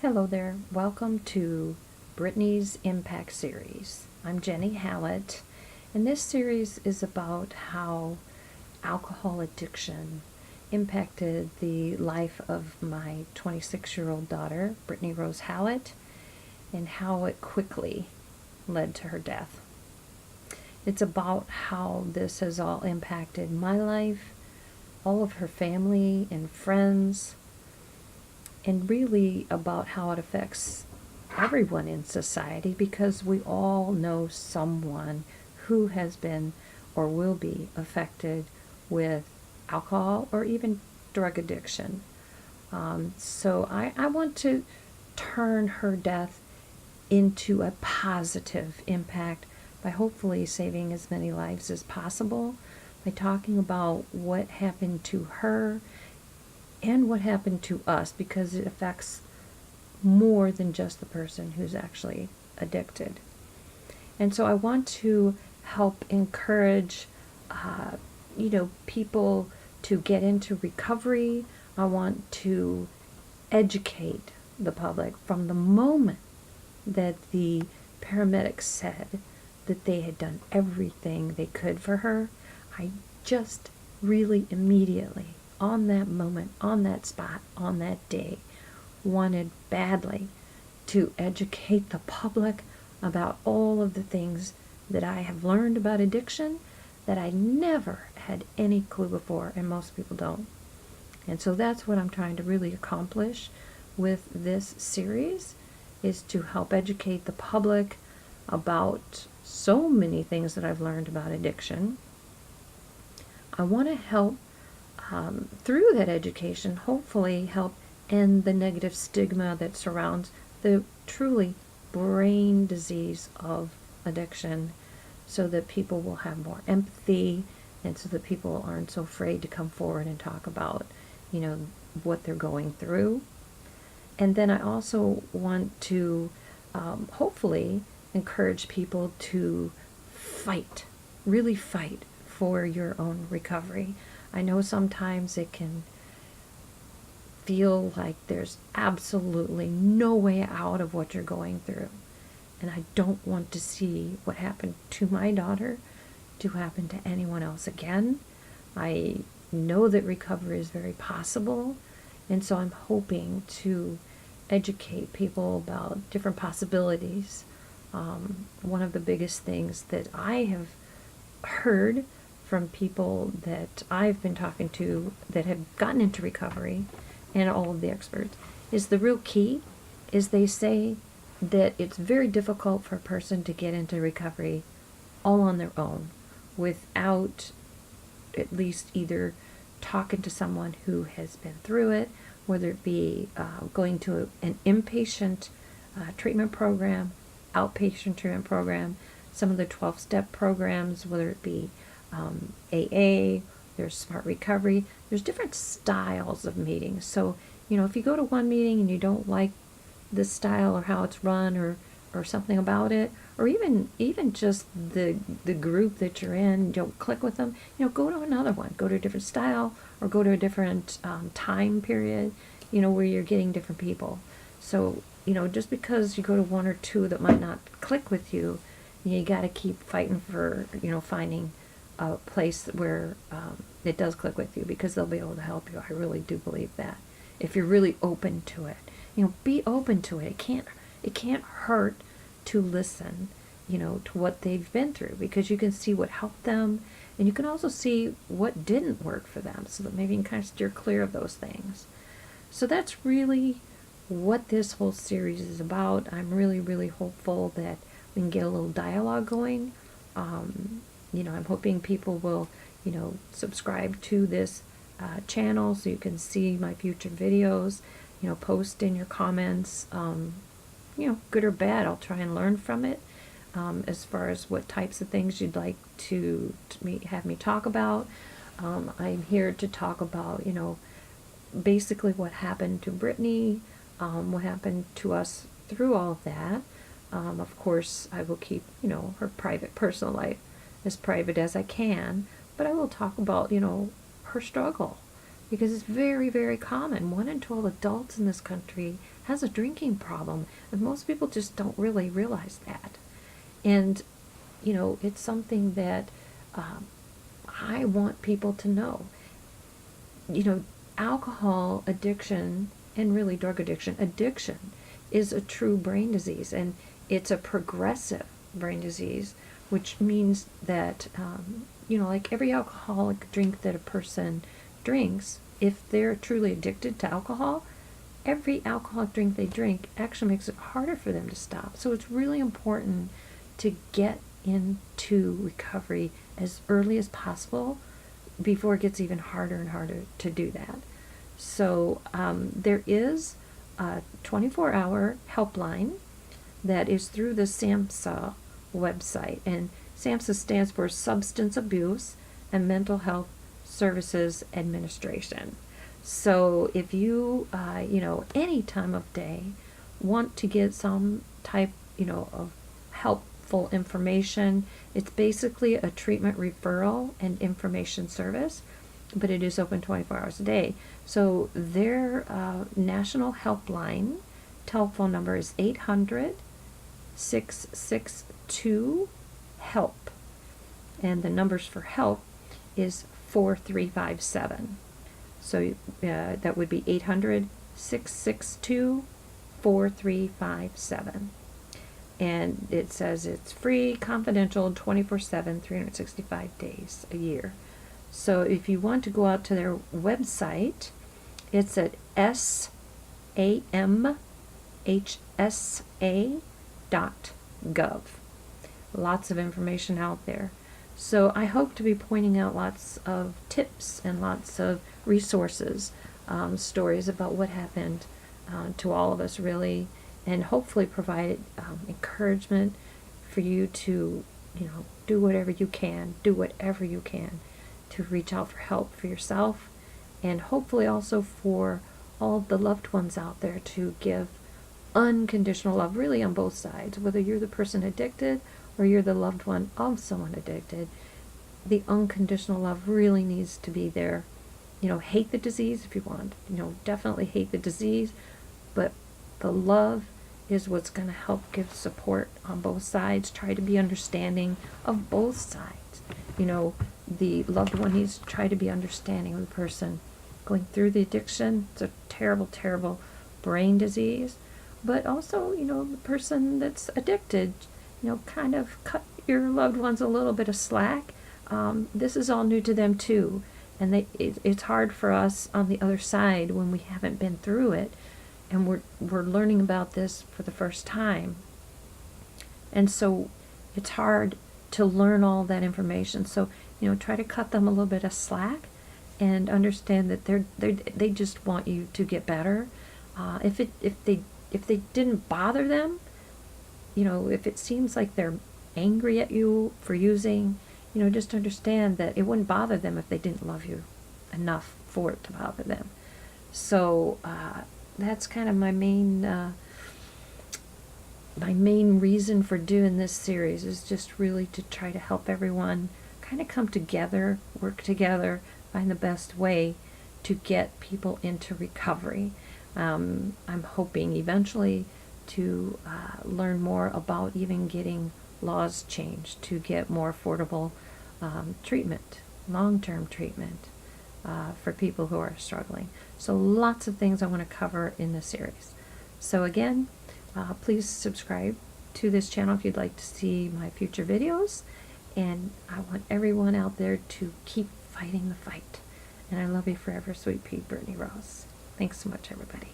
Hello there. Welcome to Brittany's Impact Series. I'm Jenny Hallett, and this series is about how alcohol addiction impacted the life of my 26-year-old daughter, Brittany Rose Hallett, and how it quickly led to her death. It's about how this has all impacted my life, all of her family and friends, and really about how it affects everyone in society, because we all know someone who has been or will be affected with alcohol or even drug addiction. So I want to turn her death into a positive impact by hopefully saving as many lives as possible by talking about what happened to her and what happened to us, because it affects more than just the person who's actually addicted. And so I want to help encourage, people to get into recovery. I want to educate the public from the moment that the paramedics said that they had done everything they could for her. I just really immediately, on that moment, on that spot, on that day, wanted badly to educate the public about all of the things that I have learned about addiction that I never had any clue before, and most people don't. And so that's what I'm trying to really accomplish with this series, is to help educate the public about so many things that I've learned about addiction. I want to help through that education, hopefully help end the negative stigma that surrounds the truly brain disease of addiction, so that people will have more empathy, and so that people aren't so afraid to come forward and talk about, what they're going through. And then I also want to hopefully encourage people to fight, really fight for your own recovery. I know sometimes it can feel like there's absolutely no way out of what you're going through. And I don't want to see what happened to my daughter to happen to anyone else again. I know that recovery is very possible, and so I'm hoping to educate people about different possibilities. One of the biggest things that I have heard from people that I've been talking to that have gotten into recovery, and all of the experts, is the real key is they say that it's very difficult for a person to get into recovery all on their own without at least either talking to someone who has been through it, whether it be going to an inpatient treatment program, outpatient treatment program, some of the 12-step programs, whether it be AA, there's Smart Recovery. There's different styles of meetings. So, if you go to one meeting and you don't like the style or how it's run, or something about it, or even just the group that you're in, don't click with them, go to another one. Go to a different style, or go to a different time period, where you're getting different people. So, just because you go to one or two that might not click with you, you got to keep fighting for, finding a place where it does click with you, because they'll be able to help you. I really do believe that. If you're really open to it, be open to it. It can't hurt to listen, to what they've been through, because you can see what helped them, and you can also see what didn't work for them, so that maybe you can kind of steer clear of those things. So that's really what this whole series is about. I'm really, really hopeful that we can get a little dialogue going. I'm hoping people will, subscribe to this channel so you can see my future videos. Post in your comments, good or bad. I'll try and learn from it. As far as what types of things you'd like to have me talk about. I'm here to talk about, basically what happened to Brittany, what happened to us through all of that. Of course, I will keep, her private, personal life as private as I can, but I will talk about, her struggle, because it's very, very common. 1 in 12 adults in this country has a drinking problem, and most people just don't really realize that. And, you know, it's something that I want people to know. You know, alcohol addiction, and really drug addiction is a true brain disease, and it's a progressive brain disease, which means that, you know, like every alcoholic drink that a person drinks, if they're truly addicted to alcohol, every alcoholic drink they drink actually makes it harder for them to stop. So it's really important to get into recovery as early as possible before it gets even harder and harder to do that. So there is a 24-hour helpline that is through the SAMHSA website, and SAMHSA stands for Substance Abuse and Mental Health Services Administration. So if you, you know, any time of day want to get some type, you know, of helpful information, it's basically a treatment referral and information service, but it is open 24 hours a day. So their national helpline telephone number is 800-662-HELP, and the numbers for help is 4357. So that would be 800-662-4357. And it says it's free, confidential, 24/7, 365 days a year. So if you want to go out to their website, it's at samhsa.gov. Lots of information out there. So I hope to be pointing out lots of tips and lots of resources, stories about what happened to all of us, really, and hopefully provide encouragement for you to, you know, do whatever you can to reach out for help for yourself, and hopefully also for all the loved ones out there to give unconditional love, really on both sides, whether you're the person addicted or you're the loved one of someone addicted. The unconditional love really needs to be there. You know, hate the disease if you want, you know, definitely hate the disease, but the love is what's going to help give support on both sides. Try to be understanding of both sides. You know, the loved one needs to try to be understanding of the person going through the addiction. It's a terrible, terrible brain disease. But also, you know, the person that's addicted, you know, kind of cut your loved ones a little bit of slack. This is all new to them too. And it's hard for us on the other side when we haven't been through it, and we're learning about this for the first time. And so it's hard to learn all that information. So, you know, try to cut them a little bit of slack and understand that they just want you to get better. If they didn't bother them, you know, if it seems like they're angry at you for using, you know, just understand that it wouldn't bother them if they didn't love you enough for it to bother them. So that's kind of my main reason for doing this series, is just really to try to help everyone kind of come together, work together, find the best way to get people into recovery. I'm hoping eventually to learn more about even getting laws changed to get more affordable treatment, long-term treatment for people who are struggling. So lots of things I want to cover in this series. So again, please subscribe to this channel if you'd like to see my future videos. And I want everyone out there to keep fighting the fight. And I love you forever, sweet pea, Brittany Rose. Thanks so much, everybody.